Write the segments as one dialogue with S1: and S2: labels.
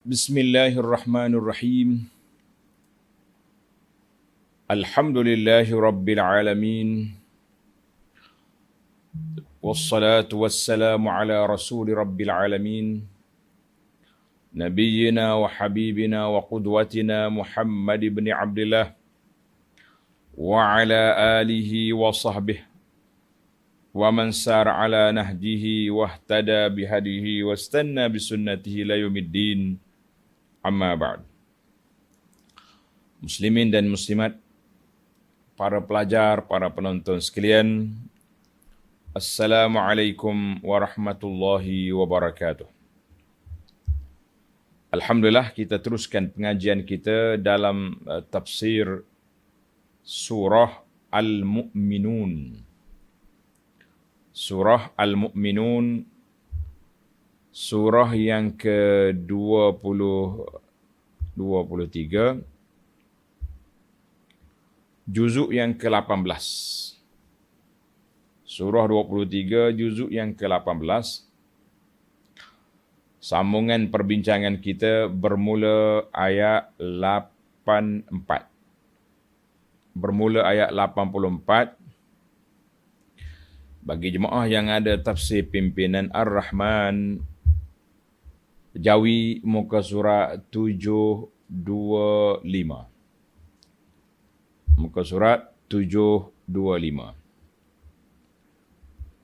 S1: Bismillahirrahmanirrahim. Alhamdulillahi rabbil alamin. Wassalatu wassalamu ala rasuli rabbil alamin. Nabiyyina wa habibina wa qudwatina Muhammad ibn Abdullah wa ala alihi wa sahbihi wa man sara ala nahjihi wa ihtada bihadihi wa istanna bisunnatihi la yaumiddin. Amma ba'd. Muslimin dan muslimat, para pelajar, para penonton sekalian, Assalamualaikum warahmatullahi wabarakatuh. Alhamdulillah, kita teruskan pengajian kita dalam tafsir surah Al-Mu'minun. Surah Al-Mu'minun, surah yang ke-23, juzuk yang ke-18. Surah 23, juzuk yang ke-18. Sambungan perbincangan kita bermula ayat 84. Bermula ayat 84. Bagi jemaah yang ada tafsir pimpinan Ar-Rahman, Jawi muka surat 725. Muka surat 725.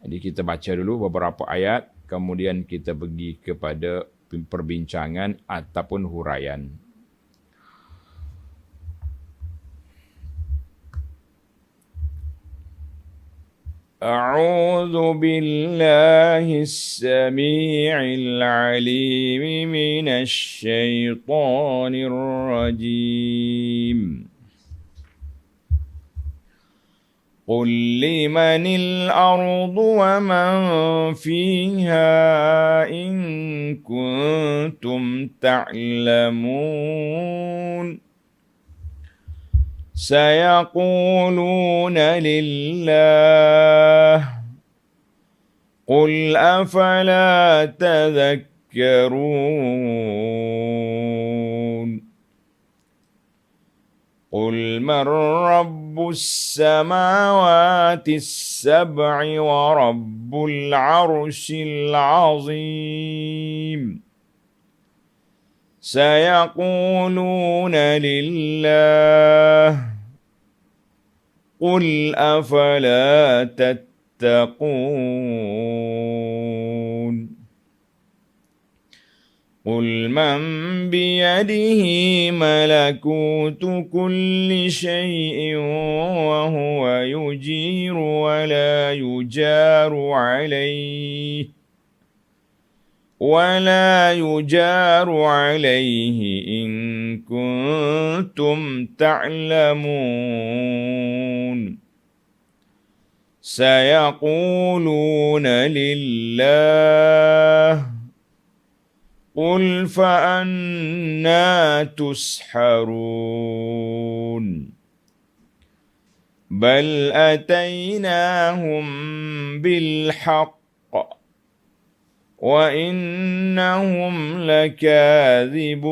S1: Jadi kita baca dulu beberapa ayat, kemudian kita pergi kepada perbincangan ataupun huraian. أعوذ بالله السميع العليم من الشيطان الرجيم. قل لمن الأرض ومن فيها إن كنتم تعلمون. سيقولون لله قل أفلا تذكرون. قل من رب السماوات السبع ورب العرش العظيم. سيقولون لله قل أفلا تتقون. قل من بيده ملكوت كل شيء وهو يجير ولا يجار عليه إن كنتم تعلمون. سيقولون لله قل فأنى تسحرون. بل أتيناهم بالحق وإنهم لكاذبون.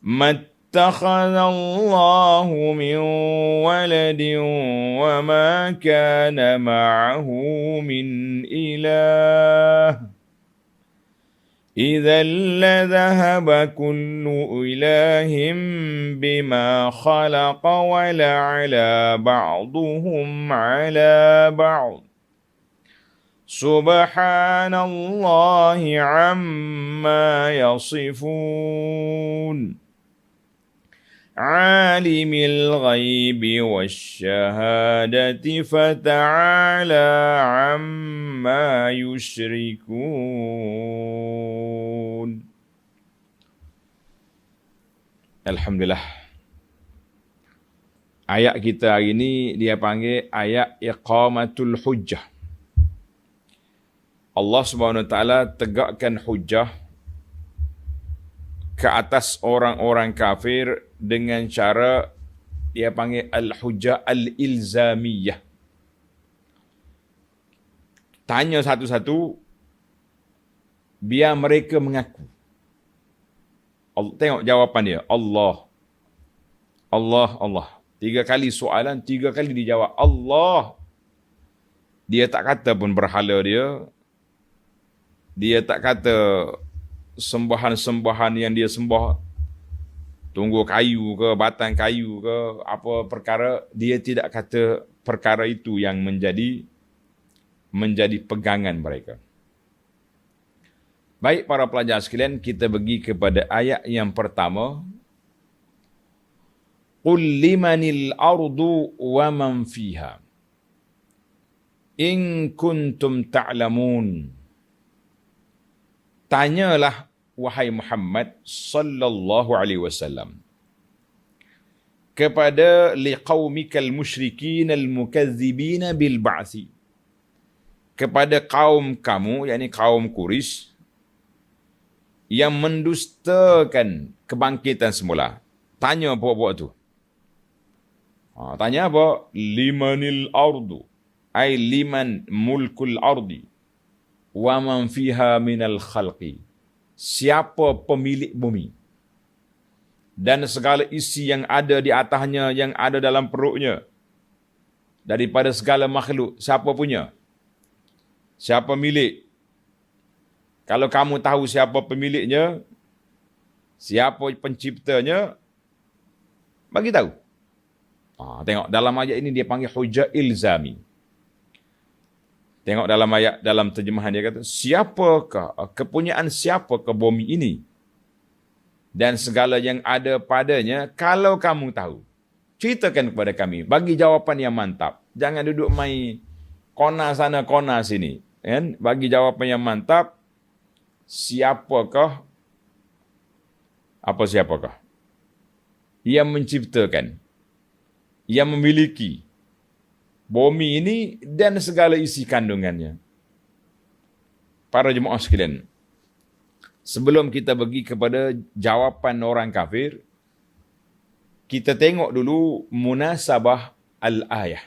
S1: ما اتخذ الله من ولد وما كان معه من إله إذا لذهب كل إله بما خلق ولعلى بعضهم على بعض. سبحان الله عما يصفون. عالم الغيب والشهادة فتعالى عما يشركون. Alhamdulillah. Ayat kita hari ini dia panggil ayat iqamatul hujjah. Allah Subhanahu Wa Taala tegakkan hujjah ke atas orang-orang kafir dengan cara dia panggil al-hujjah al-ilzamiyah. Tanya satu-satu, biar mereka mengaku. Tengok jawapan dia. Allah. Allah, Allah. 3 kali soalan, 3 kali dijawab. Allah. Dia tak kata pun berhala dia. Dia tak kata sembahan-sembahan yang dia sembah, tunggu kayu ke, batang kayu ke, apa perkara. Dia tidak kata perkara itu yang menjadi pegangan mereka. Baik para pelajar sekalian, kita pergi kepada ayat yang pertama. Qul limanil ardu wa man fiha in kuntum ta'lamun. Tanyalah wahai Muhammad sallallahu alaihi wasallam kepada liqaumikal musyrikin al-mukazzibin bil ba'thi, kepada kaum kamu, yakni kaum Quraisy yang mendustakan kebangkitan semula. Tanya puak-puak tu. Tanya apa? Limanil ardu, ay liman mulkul ardi wa man fiha minal khalqi. Siapa pemilik bumi dan segala isi yang ada di atasnya, yang ada dalam perutnya, daripada segala makhluk. Siapa punya? Siapa milik? Kalau kamu tahu siapa pemiliknya, siapa penciptanya, bagi tahu. Tengok dalam ayat ini dia panggil hujah ilzami. Tengok dalam ayat, dalam terjemahan dia kata, siapakah, kepunyaan siapakah bumi ini dan segala yang ada padanya, kalau kamu tahu, ceritakan kepada kami, bagi jawapan yang mantap. Jangan duduk main kona sana kona sini, kan? Bagi jawapan yang mantap. Siapakah yang menciptakan, yang memiliki bumi ini dan segala isi kandungannya? Para jemaah sekalian, sebelum kita pergi kepada jawapan orang kafir, kita tengok dulu munasabah al-ayah.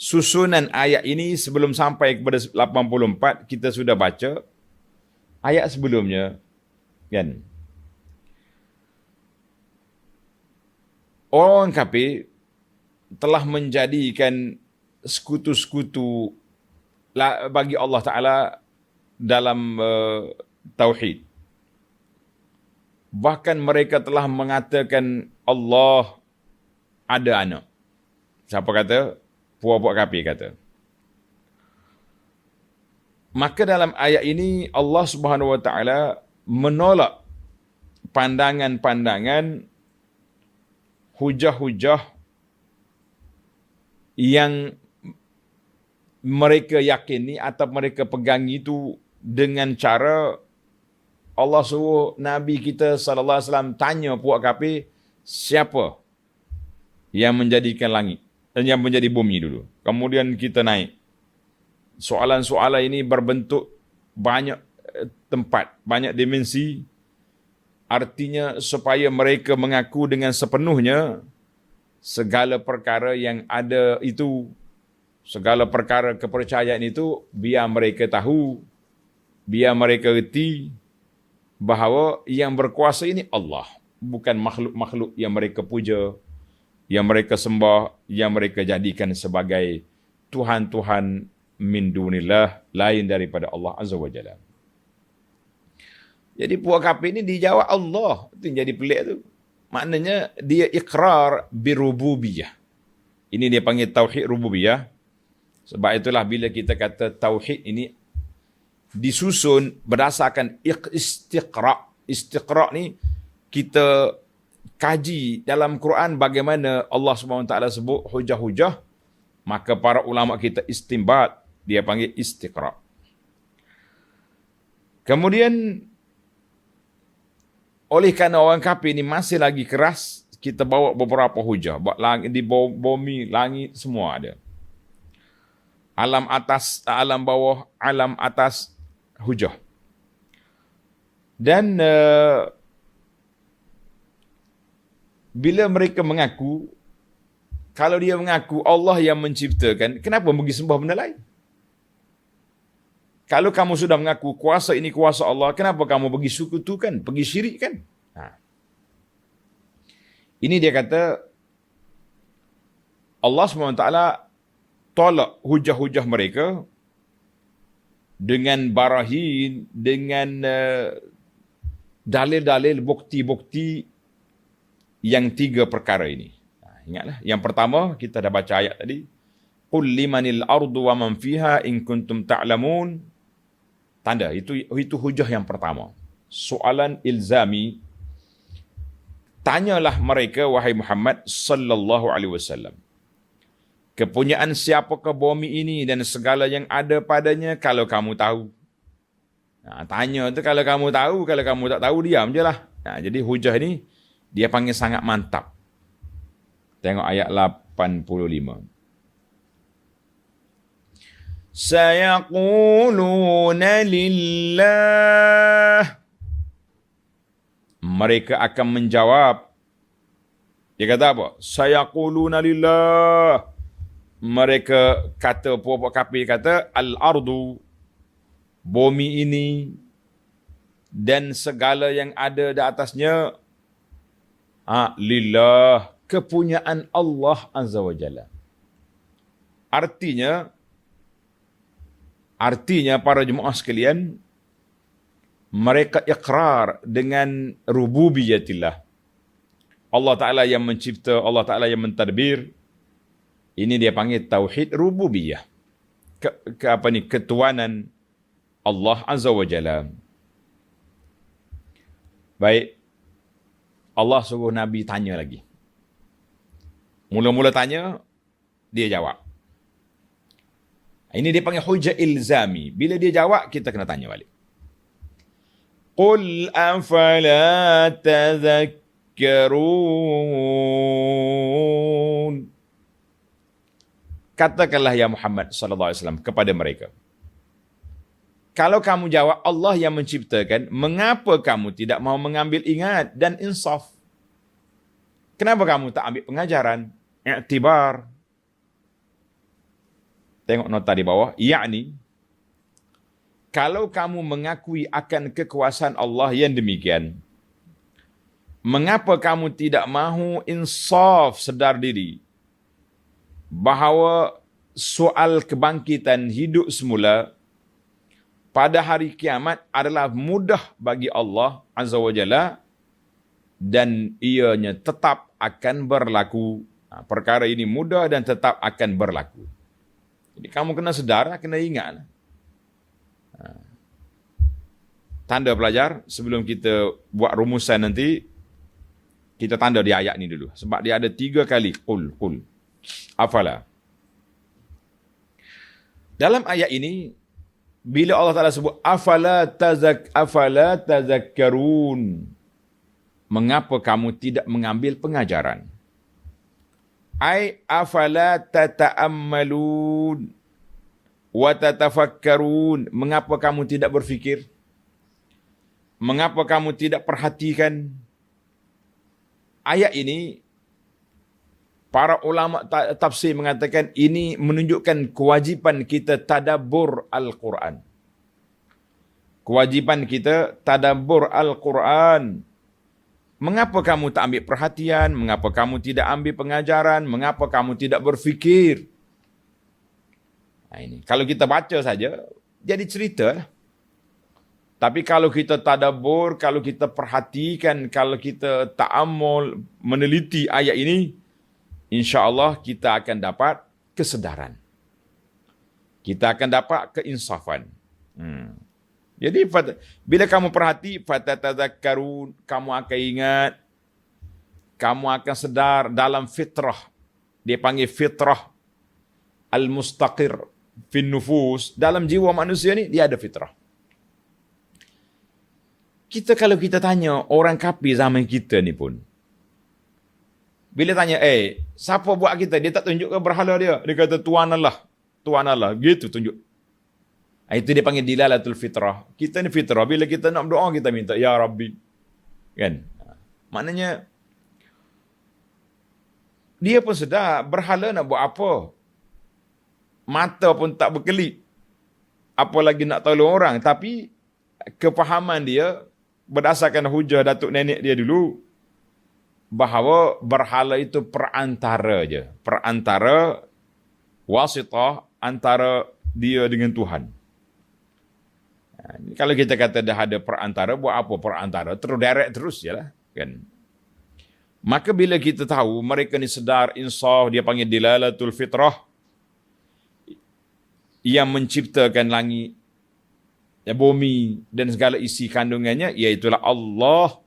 S1: Susunan ayat ini sebelum sampai kepada 84, kita sudah baca ayat sebelumnya, kan? Orang kafir telah menjadikan sekutu-sekutu bagi Allah Ta'ala dalam tauhid. Bahkan mereka telah mengatakan Allah ada anak. Siapa kata? Puak-puak kafir kata. Maka dalam ayat ini Allah Subhanahu Wa Ta'ala menolak pandangan-pandangan, hujah-hujah yang mereka yakini atau mereka pegangi itu dengan cara Allah suruh Nabi kita sallallahu alaihi wasallam tanya puak kafir, siapa yang menjadikan langit dan yang menjadi bumi dulu. Kemudian kita naik. Soalan-soalan ini berbentuk banyak tempat, banyak dimensi. Artinya supaya mereka mengaku dengan sepenuhnya segala perkara yang ada itu, segala perkara kepercayaan itu, biar mereka tahu, biar mereka reti bahawa yang berkuasa ini Allah, bukan makhluk-makhluk yang mereka puja, yang mereka sembah, yang mereka jadikan sebagai Tuhan-Tuhan min dunillah, lain daripada Allah Azza wa Jalla. Jadi puak kafir ini dijawab Allah. Itu yang jadi pelik tu. Maknanya dia ikrar birububiyah. Ini dia panggil tauhid rububiyah. Sebab itulah bila kita kata tauhid ini disusun berdasarkan istiqra'. Istiqra' ni kita kaji dalam Quran bagaimana Allah SWT sebut hujah-hujah. Maka para ulama kita istinbat, dia panggil istiqra'. Kemudian oleh kerana orang kafir ni masih lagi keras, kita bawa beberapa hujah. Di bumi, langit, semua ada. Alam atas, alam bawah, alam atas, hujah. Dan bila mereka mengaku, kalau dia mengaku Allah yang menciptakan, kenapa pergi sembah benda lain? Kalau kamu sudah mengaku kuasa ini kuasa Allah, kenapa kamu pergi sekutukan, pergi syirikkan? Ini dia kata, Allah SWT tolak hujah-hujah mereka dengan barahin, dengan dalil-dalil, bukti-bukti yang 3 perkara ini. Ingatlah, yang pertama kita dah baca ayat tadi. Qul limanil ardu wa man fiha in kuntum ta'lamun. Tanda, itu hujah yang pertama. Soalan ilzami. Tanyalah mereka, wahai Muhammad sallallahu alaihi wasallam. Kepunyaan siapakah bumi ini dan segala yang ada padanya kalau kamu tahu? Tanya tu kalau kamu tahu, kalau kamu tak tahu diam je lah. Jadi hujah ni dia panggil sangat mantap. Tengok ayat 85. Sayaquluna lillah. Mereka akan menjawab. Dia kata apa? Sayaquluna lillah. Mereka kata, puak-puak kafir kata, al-ardu, bumi ini, dan segala yang ada di atasnya, lillah, kepunyaan Allah Azza wa Jalla. Artinya para jemaah sekalian, mereka ikrar dengan rububiyatillah. Allah Ta'ala yang mencipta, Allah Ta'ala yang mentadbir. Ini dia panggil tauhid rububiyah. Ketuanan Allah Azza wa Jalla. Baik. Allah suruh Nabi tanya lagi. Mula-mula tanya, dia jawab. Ini dia panggil hujah ilzami. Bila dia jawab, kita kena tanya balik. Qul afala tadhakkarun. Katakanlah ya Muhammad sallallahu alaihi wasallam kepada mereka. Kalau kamu jawab Allah yang menciptakan, mengapa kamu tidak mau mengambil ingat dan insaf? Kenapa kamu tak ambil pengajaran, i'tibar? Tengok nota di bawah. Yakni, kalau kamu mengakui akan kekuasaan Allah yang demikian, mengapa kamu tidak mahu insaf, sedar diri, bahawa soal kebangkitan hidup semula pada hari kiamat adalah mudah bagi Allah Azza wa Jalla dan ianya tetap akan berlaku. Perkara ini mudah dan tetap akan berlaku. Jadi kamu kena sedar, kena ingat. Tanda pelajar, sebelum kita buat rumusan nanti, kita tanda di ayat ni dulu. Sebab dia ada 3 kali. Qul. Afala. Dalam ayat ini, bila Allah Ta'ala sebut, afala tazakkarun. Mengapa kamu tidak mengambil pengajaran? Ai afala tata'ammalun wa tatafakkarun. Mengapa kamu tidak berfikir? Mengapa kamu tidak perhatikan? Ayat ini, para ulama tafsir mengatakan ini menunjukkan kewajipan kita tadabbur Al-Quran. Kewajipan kita tadabbur Al-Quran. Mengapa kamu tak ambil perhatian? Mengapa kamu tidak ambil pengajaran? Mengapa kamu tidak berfikir? Ini. Kalau kita baca saja, jadi cerita. Tapi kalau kita tadabbur, kalau kita perhatikan, kalau kita ta'ammul, meneliti ayat ini, insya-Allah kita akan dapat kesedaran. Kita akan dapat keinsafan. Jadi bila kamu perhati, fatatadzakkarun, kamu akan ingat, kamu akan sedar dalam fitrah. Dia panggil fitrah al-mustaqir fin nufus. Dalam jiwa manusia ni dia ada fitrah. Kalau kita tanya orang kafir zaman kita ni pun, bila tanya, siapa buat kita? Dia tak tunjuk ke berhala dia. Dia kata Tuhan Allah. Gitu tunjuk. Itu dia panggil dilalatul fitrah. Kita ni fitrah. Bila kita nak berdoa, kita minta, Ya Rabbi. Kan? Maknanya, dia pun sedar, berhala nak buat apa? Mata pun tak berkelip. apa lagi nak tolong orang. Tapi kefahaman dia berdasarkan hujah datuk nenek dia dulu, bahawa berhala itu perantara je. Perantara, wasitah antara dia dengan Tuhan. Kalau kita kata dah ada perantara, buat apa perantara? Terus direct terus je lah. Kan? Maka bila kita tahu mereka ni sedar, insaf, dia panggil dilalatul fitrah, yang menciptakan langit, bumi dan segala isi kandungannya, iaitulah Allah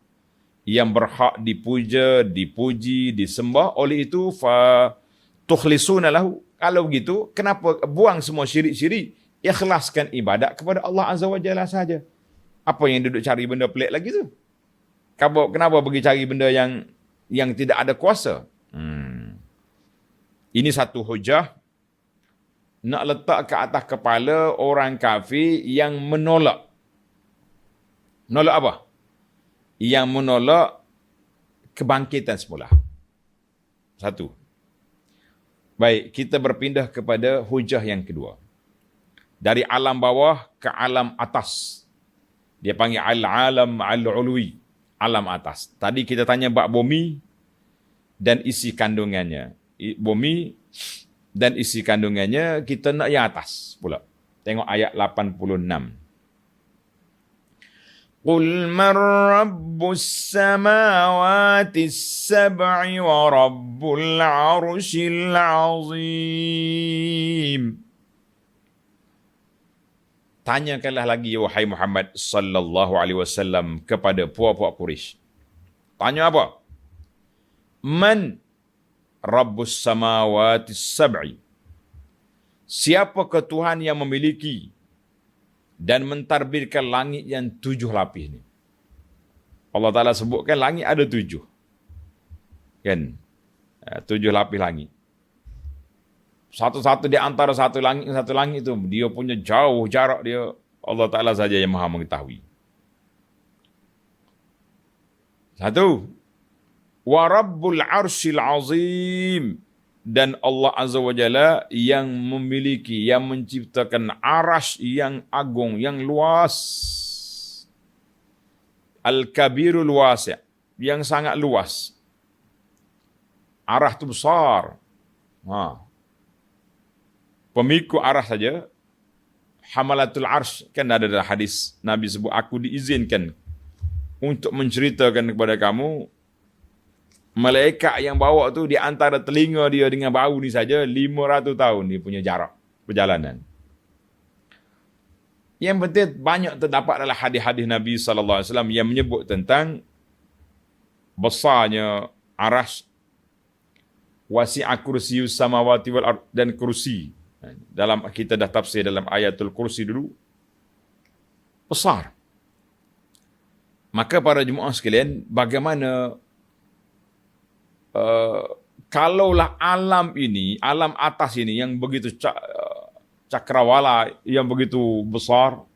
S1: yang berhak dipuja, dipuji, disembah. Oleh itu, fa tukhlisuna lahu. Kalau begitu, kenapa buang semua syirik-syirik? Ikhlaskan ibadat kepada Allah Azza wa Jalla saja. Apa yang duduk cari benda pelik lagi tu? Kenapa pergi cari benda yang tidak ada kuasa? Ini satu hujah nak letak ke atas kepala orang kafir yang menolak. Menolak apa? Yang menolak kebangkitan semula. Satu. Baik, kita berpindah kepada hujah yang kedua. Dari alam bawah ke alam atas. Dia panggil al-alam al-ulwi. Alam atas. Tadi kita tanya bab bumi dan isi kandungannya. Bumi dan isi kandungannya, kita nak yang atas pula. Tengok ayat 86. Qul man rabbus samawati as-sab'i wa rabbul 'arsyil 'azim. Tanyakanlah lagi, wahai Muhammad sallallahu alaihi wasallam, kepada puak-puak Quraisy. Tanya apa? Man rabbus samawati sab'i? Siapakah Tuhan yang memiliki dan mentadbirkan langit yang 7 lapis ni? Allah Ta'ala sebutkan langit ada 7. Kan? 7 lapis langit. Satu-satu di antara satu langit itu, dia punya jauh jarak dia, Allah Ta'ala saja yang maha mengetahui. Satu. Wa rabbul 'arsyil 'azim. Dan Allah Azza wa Jalla yang memiliki, yang menciptakan arasy yang agung, yang luas. Al-kabirul wasi', yang sangat luas. Arah tu besar. Pemikul arah saja, hamalatul arsh, kan ada dalam hadis Nabi sebut, aku diizinkan untuk menceritakan kepada kamu, malaikat yang bawa tu di antara telinga dia dengan bau ni saja 500 tahun dia punya jarak perjalanan. Yang penting banyak terdapat dalam hadis-hadis Nabi sallallahu alaihi wasallam yang menyebut tentang besarnya arasy, wasi'a kursiyus samawati wal ard, dan kursi. Dalam kita dah tafsir dalam ayatul kursi dulu, besar. Maka para jemaah sekalian, bagaimana kalaulah alam ini, alam atas ini yang begitu cakrawala, yang begitu besar,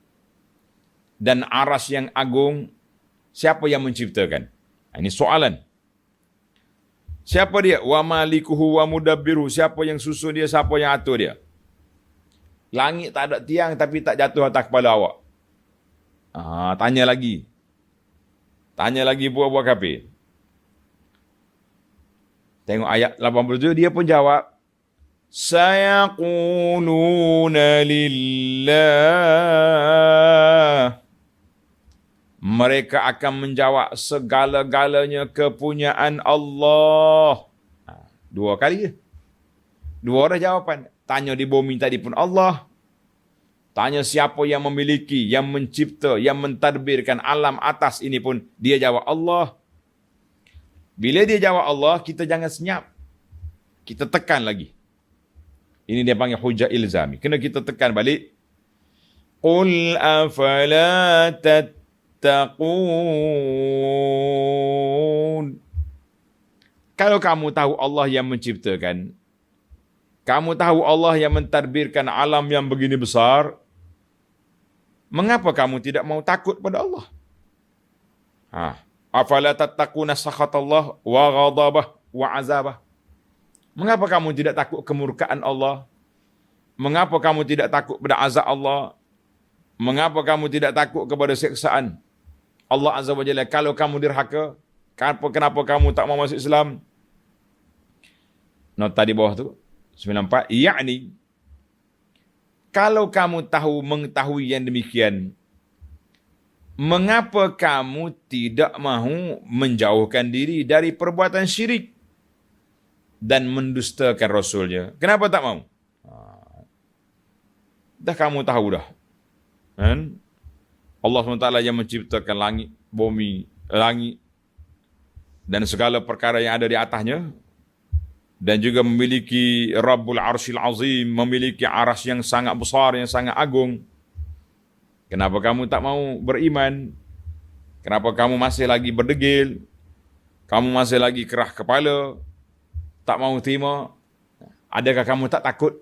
S1: dan arasy yang agung, siapa yang menciptakan? Ini soalan. Siapa dia? Wa malikuhu wa mudabbiru. Siapa yang susun dia, siapa yang atur dia? Langit tak ada tiang tapi tak jatuh atas kepala awak. Tanya lagi. Tanya lagi buah-buah kafir. Tengok ayat 87, dia pun jawab. Sayaquluna lillah. Mereka akan menjawab segala-galanya kepunyaan Allah. 2 kali je. 2 dah jawapan. Tanya di bumi tadi pun Allah. Tanya siapa yang memiliki, yang mencipta, yang mentadbirkan alam atas ini pun, dia jawab Allah. Bila dia jawab Allah, kita jangan senyap. Kita tekan lagi. Ini dia panggil hujah ilzami. Kena kita tekan balik. Qul afala tattaqun. Kalau kamu tahu Allah yang menciptakan, kamu tahu Allah yang mentadbirkan alam yang begini besar, mengapa kamu tidak mau takut pada Allah? Afala tattaquna sakhatallah wa ghadabah wa azabah. Mengapa kamu tidak takut kemurkaan Allah? Mengapa kamu tidak takut pada azab Allah Mengapa kamu tidak takut kepada siksaan Allah Azza wa Jalla kalau kamu dirhaka? Kenapa kamu tak mau masuk Islam? Nota di bawah tu 94, yakni kalau kamu mengetahui yang demikian, mengapa kamu tidak mahu menjauhkan diri dari perbuatan syirik dan mendustakan Rasulnya? Kenapa tak mahu? Dah kamu tahu dah. Kan? Allah SWT yang menciptakan langit, bumi, langit dan segala perkara yang ada di atasnya, dan juga memiliki Rabbul Arsyil Azim, memiliki aras yang sangat besar, yang sangat agung. Kenapa kamu tak mau beriman? Kenapa kamu masih lagi berdegil? Kamu masih lagi kerah kepala, tak mau terima? Adakah kamu tak takut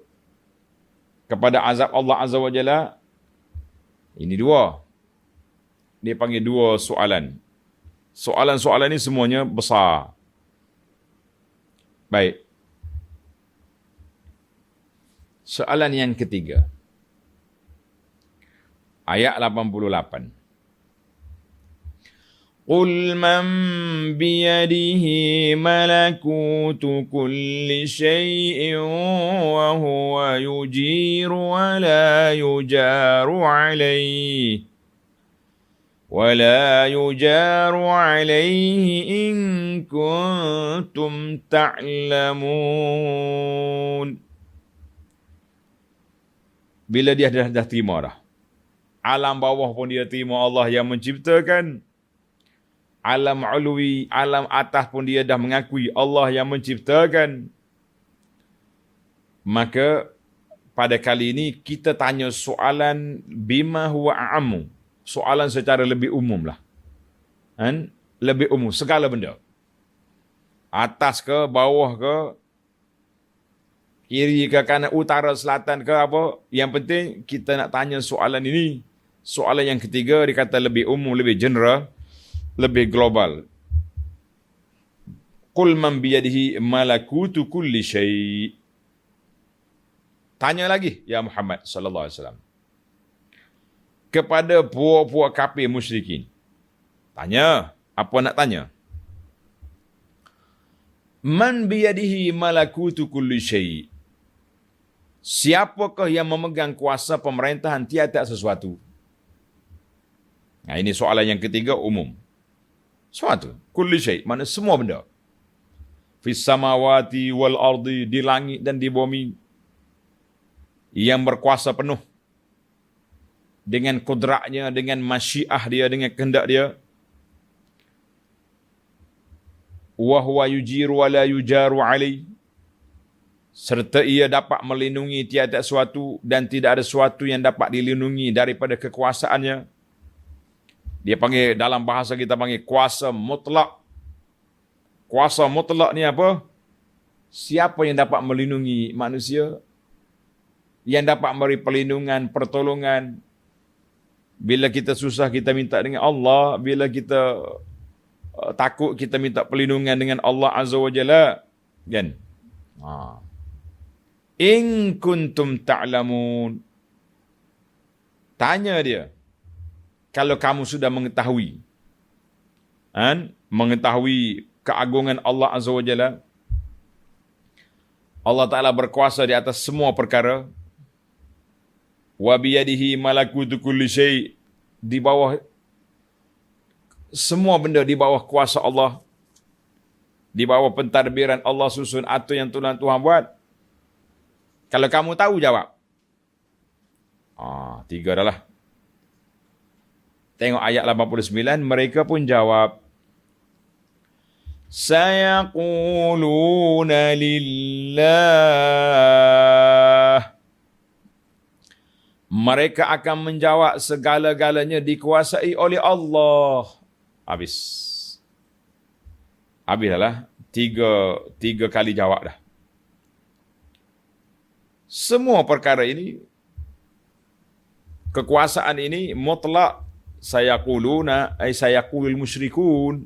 S1: kepada azab Allah Azza wa Jalla? Ini dua. Dia panggil dua soalan. Soalan-soalan ini semuanya besar. Baik. Soalan yang ketiga. Ayat 88. Qul man biyadihi malakutu kulli syai'in wa huwa yujiru wa la yujaru alaihi ولا يجار عليه إن كنتم تعلمون. Bila dia dah terima dah, alam bawah pun dia terima Allah yang menciptakan, alam ulwi, alam atas pun dia dah mengakui Allah yang menciptakan, maka pada kali ini kita tanya soalan bima huwa a'ammu. Soalan secara lebih umum lah. Kan? Lebih umum, segala benda. Atas ke, bawah ke, kiri ke kanan, utara, selatan ke apa. Yang penting kita nak tanya soalan ini. Soalan yang ketiga dikata lebih umum, lebih general, lebih global. Qul man biyadihi malakutu kulli syai'. Tanya lagi, ya Muhammad sallallahu alaihi wasallam, kepada puak-puak kafir musyrikin. Tanya, apa nak tanya? Man biyadihi malakutu kulli syai'. Siapakah yang memegang kuasa pemerintahan tiap-tiap sesuatu? Nah, ini soalan yang ketiga umum. Suatu, kulli syai', mana semua benda. Fis samawati wal ardi, di langit dan di bumi, yang berkuasa penuh dengan kudratnya, dengan masyiah dia, dengan kehendak dia. Wa huwa yujiru wa la yujaru alaihi. Serta ia dapat melindungi tiada sesuatu dan tidak ada sesuatu yang dapat dilindungi daripada kekuasaannya. Dia panggil, dalam bahasa kita panggil kuasa mutlak. Kuasa mutlak ni apa? Siapa yang dapat melindungi manusia? Yang dapat memberi perlindungan, pertolongan. Bila kita susah, kita minta dengan Allah. Bila kita takut, kita minta perlindungan dengan Allah Azza wa Jalla. Kan? In kuntum ta'lamun. Tanya dia. Kalau kamu sudah mengetahui. Mengetahui keagungan Allah Azza wa Jalla. Allah Ta'ala berkuasa di atas semua perkara. Wa biyadihi malakutu kulli syai'. Di bawah semua benda, di bawah kuasa Allah, di bawah pentadbiran Allah, susun atur yang Tuhan buat. Kalau kamu tahu, jawab. Tiga dah lah. Tengok ayat 89, mereka pun jawab. Sayaquluna lillah. Mereka akan menjawab segala-galanya dikuasai oleh Allah. Habis dah lah. Tiga kali jawab dah. Semua perkara ini, kekuasaan ini mutlak. Sayaquluna, sayaqulul musyrikun.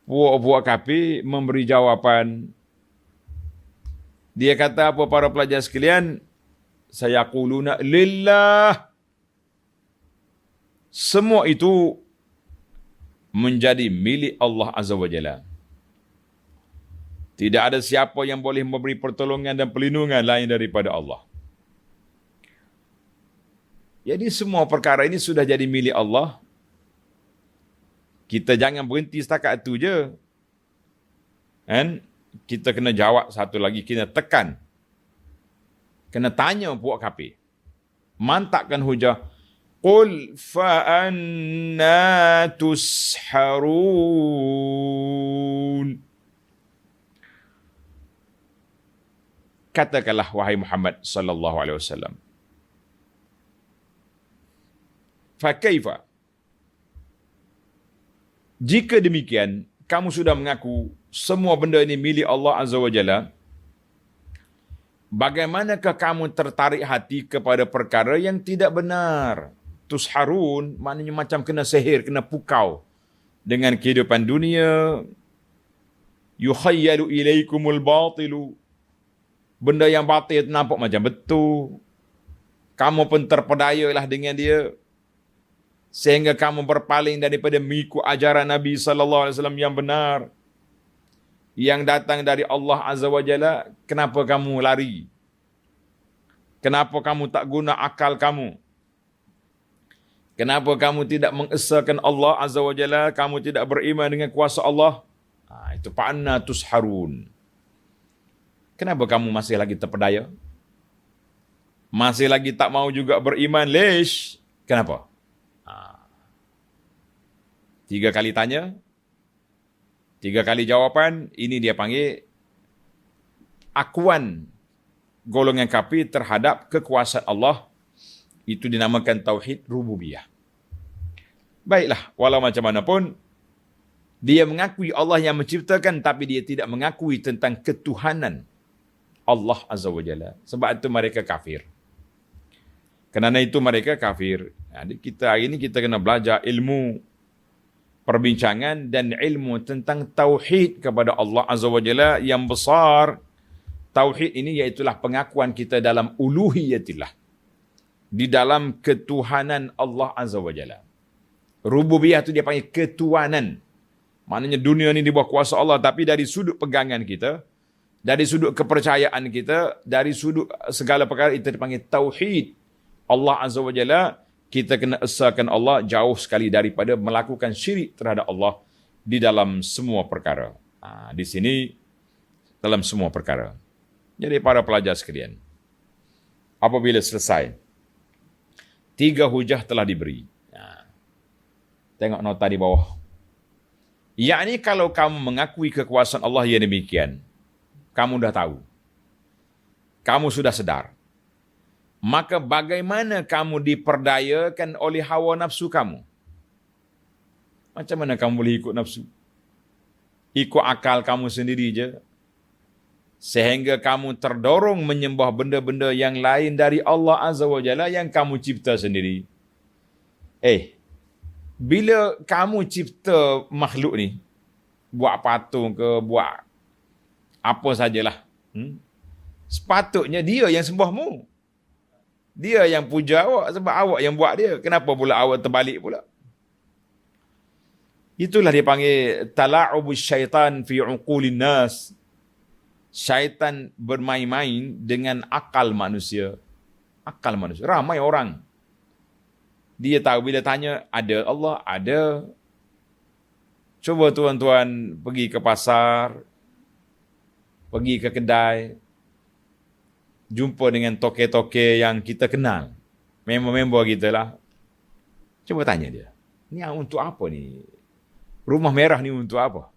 S1: Puak-puak kafir memberi jawapan. Dia kata apa para pelajar sekalian? Sayaquluna lillah. Semua itu menjadi milik Allah Azza wa Jalla. Tidak ada siapa yang boleh memberi pertolongan dan perlindungan lain daripada Allah. Jadi semua perkara ini sudah jadi milik Allah. Kita jangan berhenti setakat itu je. Kan? Kita kena jawab satu lagi, kena tekan. Kena tanya puak kafir. Mantakkan hujah. Qul fa anna tusharun. Katakanlah wahai Muhammad sallallahu alaihi wasallam. Fa kaifa? Jika demikian, kamu sudah mengaku semua benda ini milik Allah Azza wa Jalla, bagaimanakah kamu tertarik hati kepada perkara yang tidak benar? Tusharun maknanya macam kena sihir, kena pukau dengan kehidupan dunia. Yukhayyalu ilaikumul batilu. Benda yang batil nampak macam betul. Kamu pun terpedayalah dengan dia. Sehingga kamu berpaling daripada mengikut ajaran Nabi sallallahu alaihi wasallam yang benar. Yang datang dari Allah Azza wa Jalla, kenapa kamu lari? Kenapa kamu tak guna akal kamu? Kenapa kamu tidak mengesahkan Allah Azza wa Jalla? Kamu tidak beriman dengan kuasa Allah? Itu fa'anna tusharun. Kenapa kamu masih lagi terpedaya? Masih lagi tak mau juga beriman? Lish? Kenapa? 3 kali tanya, 3 kali jawapan, ini dia panggil akuan golongan kafir terhadap kekuasaan Allah. Itu dinamakan tauhid rububiyah. Baiklah, walau macam mana pun, dia mengakui Allah yang menciptakan, tapi dia tidak mengakui tentang ketuhanan Allah Azza wa Jalla. Sebab itu mereka kafir. Kerana itu mereka kafir. Jadi kita hari ini kita kena belajar ilmu perbincangan dan ilmu tentang tauhid kepada Allah Azza wa Jalla yang besar. Tauhid ini iaitulah pengakuan kita dalam uluhiyatillah, di dalam ketuhanan Allah Azza wa Jalla. Rububiyah itu dia panggil ketuhanan. Maknanya dunia ini di bawah kuasa Allah, tapi dari sudut pegangan kita, dari sudut kepercayaan kita, dari sudut segala perkara itu dipanggil tauhid Allah Azza wa Jalla. Kita kena esahkan Allah jauh sekali daripada melakukan syirik terhadap Allah di dalam semua perkara. Di sini, dalam semua perkara. Jadi para pelajar sekalian, apabila selesai, 3 hujah telah diberi. Tengok nota di bawah. Yakni kalau kamu mengakui kekuasaan Allah yang demikian, kamu dah tahu. Kamu sudah sedar. Maka bagaimana kamu diperdayakan oleh hawa nafsu kamu? Macam mana kamu boleh ikut nafsu? Ikut akal kamu sendiri je. Sehingga kamu terdorong menyembah benda-benda yang lain dari Allah Azza wa Jalla yang kamu cipta sendiri. Bila kamu cipta makhluk ni, buat patung ke, buat apa sajalah, sepatutnya dia yang sembahmu. Dia yang puja awak sebab awak yang buat dia. Kenapa pula awak terbalik pula? Itulah dia panggil tala'ubus syaitan fi uqulin nas. Syaitan bermain-main dengan akal manusia. Akal manusia. Ramai orang. Dia tahu bila tanya, ada Allah? Ada. Cuba tuan-tuan pergi ke pasar, pergi ke kedai, jumpa dengan toke-toke yang kita kenal. Member-member kita lah. Cuba tanya dia. Ni untuk apa ni? Rumah merah ni untuk apa?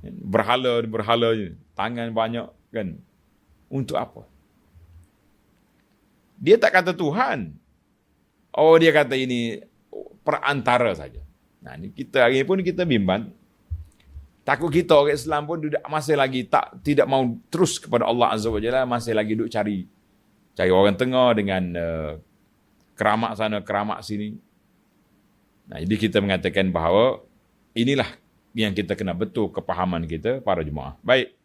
S1: Berhala je. Tangan banyak kan. Untuk apa? Dia tak kata Tuhan. Oh, dia kata ini perantara saja. Nah, ni kita hari pun kita bimbang. Takut kita orang Islam pun masih lagi tidak mau terus kepada Allah Azza wa Jalla, masih lagi duk cari orang tengah dengan keramak sana, keramak sini. Nah, jadi kita mengatakan bahawa inilah yang kita kena betul kepahaman kita para jemaah. Baik.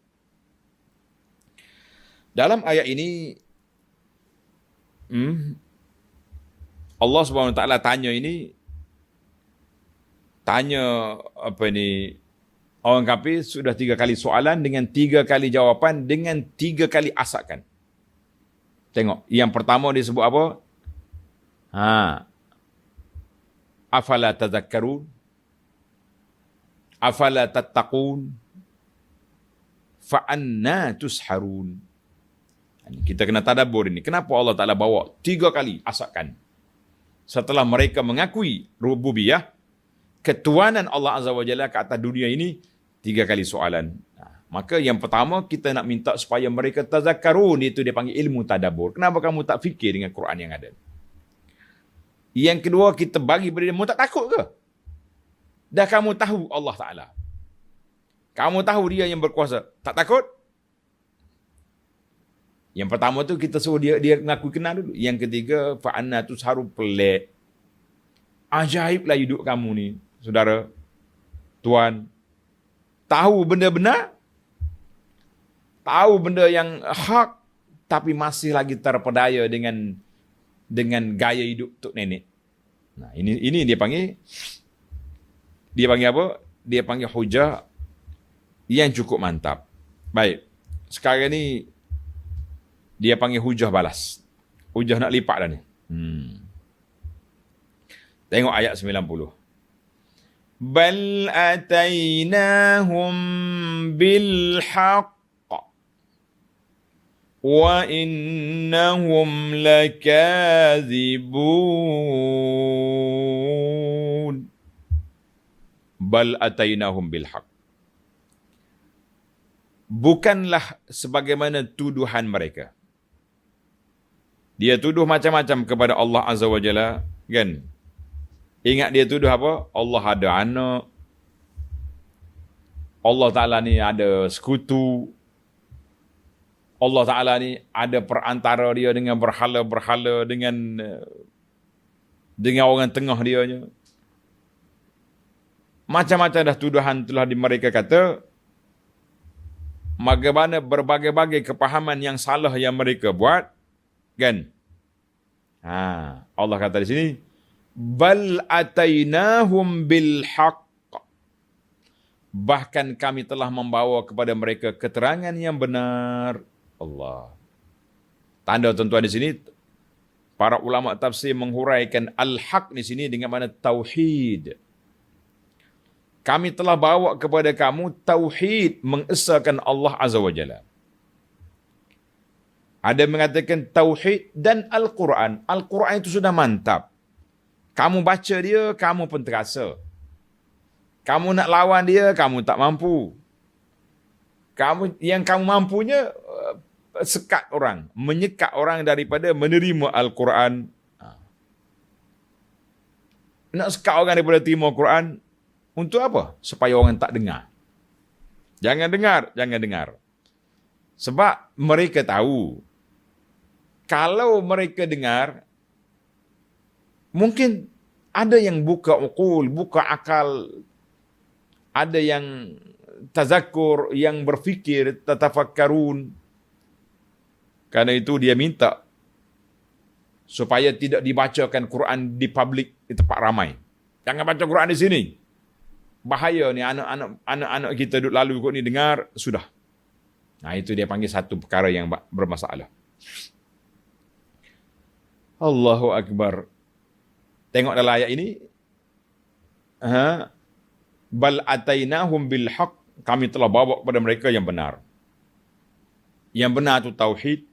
S1: Dalam ayat ini Allah Subhanahu Wa Taala tanya apa ni, orang kafir sudah 3 kali soalan dengan 3 kali jawapan dengan 3 kali asakan. Tengok, yang pertama dia sebut apa? Afala tadhakkarun? Afala tattaqun? Fa anna tusharun? Kita kena tadabbur ini. Kenapa Allah Ta'ala bawa 3 kali asakan? Setelah mereka mengakui rububiyah, ketuanan Allah Azza wa Jalla ke atas dunia ini, 3 kali soalan. Maka yang pertama kita nak minta supaya mereka tazakkarun, itu dia panggil ilmu tadabbur. Kenapa kamu tak fikir dengan Quran yang ada? Yang kedua kita bagi pada dia, kamu tak takut ke? Dah kamu tahu Allah Ta'ala. Kamu tahu dia yang berkuasa. Tak takut? Yang pertama tu kita suruh dia ngaku kenal dulu. Yang ketiga, fa'anna tusharu, pelik. Ajaiblah hidup kamu ni, saudara, tuan. Tahu benda benar, tahu benda yang hak, tapi masih lagi terpedaya dengan gaya hidup tok nenek. Nah, ini dia panggil apa? Dia panggil hujah yang cukup mantap. Baik. Sekarang ni dia panggil hujah balas. Hujah nak lipat dah ni. Tengok ayat 90. Bal atainahum bil haqq wa innahum lakazibun. Bal atainahum bil haqq. Bukanlah sebagaimana tuduhan mereka. Dia tuduh macam-macam kepada Allah Azza wa Jalla, kan? Ingat dia tuduh apa? Allah ada anak. Allah Ta'ala ni ada sekutu. Allah Ta'ala ni ada perantara dia dengan berhala-berhala, dengan orang tengah dia. Macam-macam dah tuduhan telah mereka kata. Bagaimana berbagai-bagai kepahaman yang salah yang mereka buat. Kan? Allah kata di sini, bal atainahum bil haqq. Bahkan kami telah membawa kepada mereka keterangan yang benar. Allah. Tanda tuan-tuan di sini, para ulama tafsir menghuraikan al-haq di sini dengan makna tauhid. Kami telah bawa kepada kamu tauhid, mengesahkan Allah Azza wa Jalla. Ada mengatakan tauhid dan Al-Quran. Al-Quran itu sudah mantap. Kamu baca dia, kamu pun terasa. Kamu nak lawan dia, kamu tak mampu. Yang kamu mampunya, sekat orang, menyekat orang daripada menerima Al-Quran. Nak sekat orang daripada terima Al-Quran, untuk apa? Supaya orang tak dengar. Jangan dengar. Sebab mereka tahu, kalau mereka dengar, mungkin ada yang buka uqul, buka akal, ada yang tazakkur, yang berfikir, tatafakkarun. Karena itu dia minta supaya tidak dibacakan Quran di publik, di tempat ramai. Jangan baca Quran di sini. Bahaya ni, anak-anak kita duduk lalu kot ni dengar, sudah. Nah, itu dia panggil satu perkara yang bermasalah. Allahu Akbar. Tengok dalam ayat ini. Bal atainahum bil haqq. Kami telah bawa kepada mereka yang benar. Yang benar tu tauhid.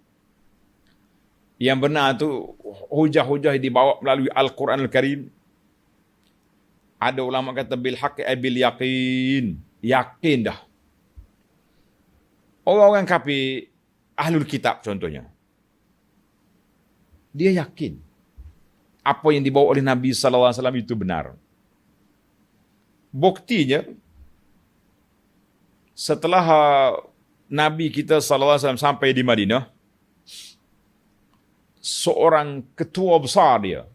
S1: Yang benar tu hujah-hujah dibawa melalui Al-Quran Al-Karim. Ada ulama kata bil haqq bil yaqin. Yakin dah. Orang-orang kafir, ahlul kitab contohnya. Dia yakin apa yang dibawa oleh Nabi sallallahu alaihi wasallam itu benar. Buktinya, setelah Nabi kita sallallahu alaihi wasallam sampai di Madinah, seorang ketua besar dia,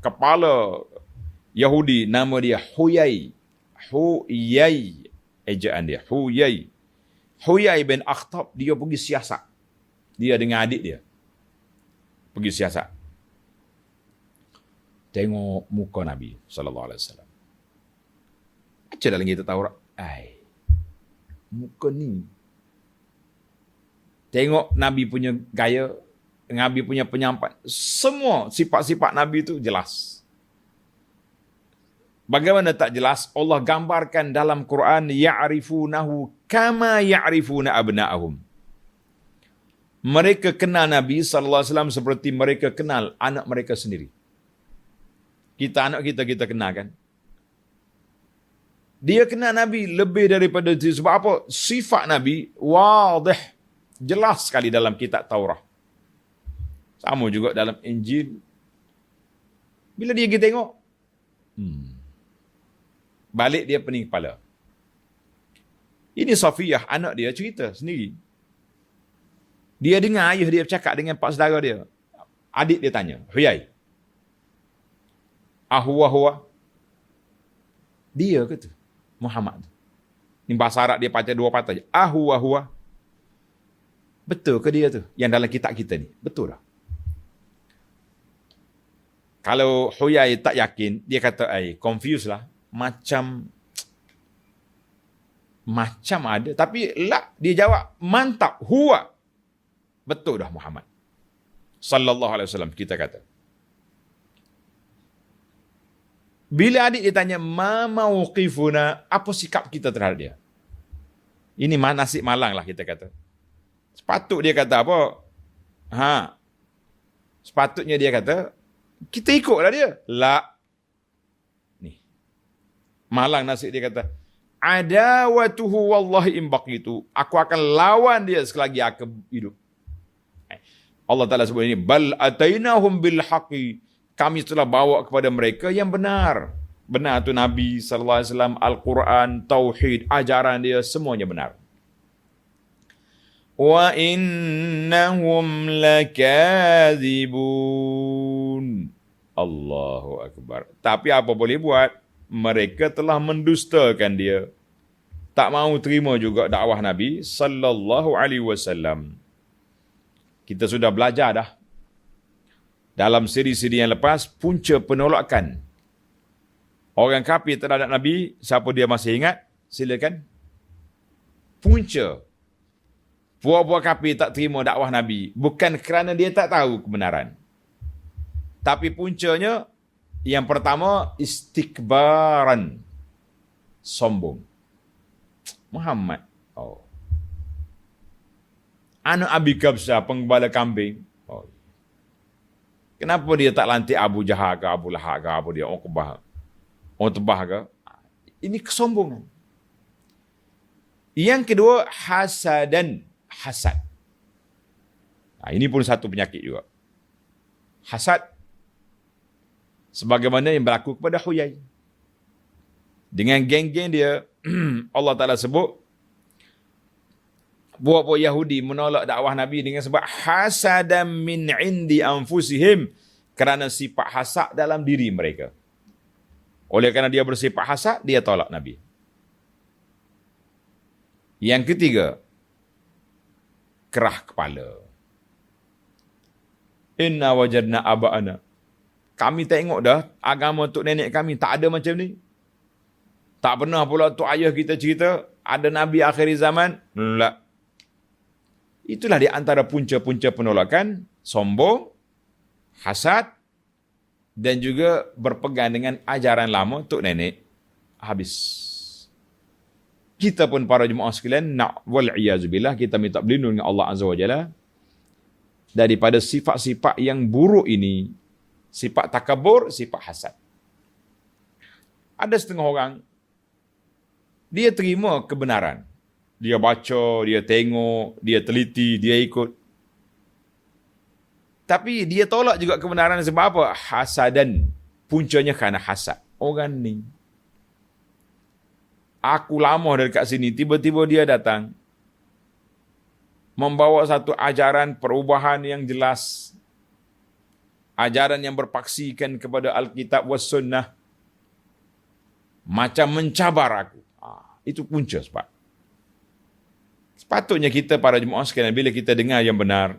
S1: kepala Yahudi, nama dia Huyai, ejaan dia, Huyai bin Akhtab, dia pergi siasat. Dia dengan adik dia pergi siasat. tengok muka Nabi sallallahu alaihi wasallam. Baca dalam kitab Taurat. Muka ni. Tengok Nabi punya gaya, Nabi punya penyampaian. Semua sifat-sifat Nabi itu jelas. Bagaimana tak jelas? Allah gambarkan dalam Quran, ya'rifunahu kama ya'rifuna abna'ahum. Mereka kenal Nabi sallallahu alaihi wasallam seperti mereka kenal anak mereka sendiri. Anak kita kenal kan? Dia kenal Nabi lebih daripada itu. Sebab apa? Sifat Nabi wadih, jelas sekali dalam kitab Taurat. Sama juga dalam Injil. Bila dia pergi tengok, balik dia pening kepala. Ini Safiyah, anak dia cerita sendiri. Dia dengar ayah dia bercakap dengan pak saudara dia. Adik dia tanya, Huyai, Ahwa. Dia kata, Muhammad. Ini bahasa Arab dia baca dua patah je. Ahwa. Betul ke dia tu? Yang dalam kitab kita ni. Betul tak? Kalau Huyai tak yakin, dia kata, confused lah. Macam ada. Tapi dia jawab, mantap, huwa. Betul dah Muhammad. Sallallahu alaihi wasallam, kita kata. Bila adik dia tanya, ma mauqifuna, apa sikap kita terhadap dia? Ini nasib malang lah kita kata. Sepatutnya dia kata apa? Sepatutnya dia kata, kita ikutlah dia. Ni. Malang nasib dia kata, adawatuhu wallahi in baqitu. Aku akan lawan dia selagi aku hidup. Allah Ta'ala sebut ini, bal atainahum bil haqi. Kami telah bawa kepada mereka yang benar. Benar tu Nabi sallallahu alaihi wasallam, Al-Quran, tauhid, ajaran dia semuanya benar. Wa innahum lakadzibun. Allahu akbar. Tapi apa boleh buat? Mereka telah mendustakan dia. Tak mau terima juga dakwah Nabi sallallahu alaihi wasallam. Kita sudah belajar dah dalam siri-siri yang lepas, punca penolakan orang kafir terhadap Nabi. Siapa dia masih ingat? Silakan. Punca puak-puak kafir tak terima dakwah Nabi bukan kerana dia tak tahu kebenaran. Tapi puncanya, yang pertama, istikbaran. Sombong. Muhammad. Anak Abi Kabsah, penggembala kambing. Kenapa dia tak lantik Abu Jahal ke, Abu Lahab ke, Abu dia, orang Tebah ke? Ini kesombongan. Yang kedua, hasad. Ini pun satu penyakit juga. Hasad. Sebagaimana yang berlaku kepada Huyai. Dengan geng-geng dia, Allah Ta'ala sebut, buat-buat Yahudi menolak dakwah Nabi dengan sebab hasadam min indi anfusihim, kerana sifat hasad dalam diri mereka. Oleh kerana dia bersifat hasad, dia tolak Nabi. Yang ketiga, kerah kepala. Inna wajadna aba'ana. Kami tengok dah agama tok nenek kami tak ada macam ni. Tak pernah pula tok ayah kita cerita ada Nabi akhir zaman. Tak. Itulah di antara punca-punca penolakan, sombong, hasad, dan juga berpegang dengan ajaran lama tok nenek. Habis. Kita pun para jemaah sekalian, wal'iyazubillah, kita minta berlindung dengan Allah Azza wa Jalla daripada sifat-sifat yang buruk ini, sifat takabur, sifat hasad. Ada setengah orang, dia terima kebenaran. Dia baca, dia tengok, dia teliti, dia ikut. Tapi dia tolak juga kebenaran sebab apa? Hasadan. Puncanya kerana hasad. Orang ni, aku lama dari kat sini, tiba-tiba dia datang, membawa satu ajaran perubahan yang jelas. Ajaran yang berpaksikan kepada Alkitab was Sunnah. Macam mencabar aku. Itu punca sebab. Sepatutnya kita para jemaah sekalian, bila kita dengar yang benar,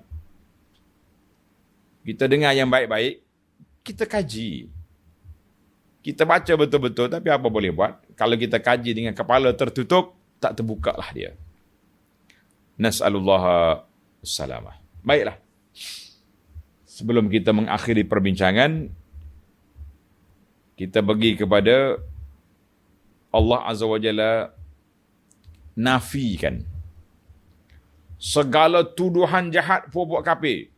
S1: kita dengar yang baik-baik, kita kaji. Kita baca betul-betul, tapi apa boleh buat? Kalau kita kaji dengan kepala tertutup, tak terbuka lah dia. Nas'alullah salamah. Baiklah. Sebelum kita mengakhiri perbincangan, kita pergi kepada Allah Azza wa Jalla nafikan segala tuduhan jahat puak-puak kafir.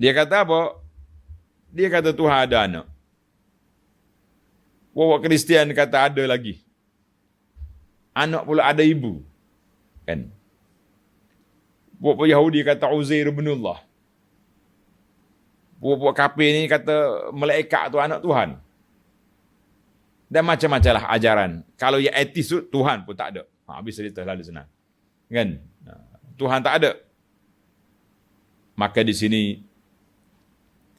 S1: Dia kata apa? Dia kata Tuhan ada anak. Puak-puak Kristian kata ada lagi. Anak pula ada ibu. Kan? Puak-puak Yahudi kata Uzair bin Allah. Puak-puak kafir ni kata malaikat tu anak Tuhan. Dan macam-macam lah ajaran. Kalau yang etis tu, Tuhan pun tak ada. Habis cerita lalu senang. Kan? Tuhan tak ada. Maka di sini,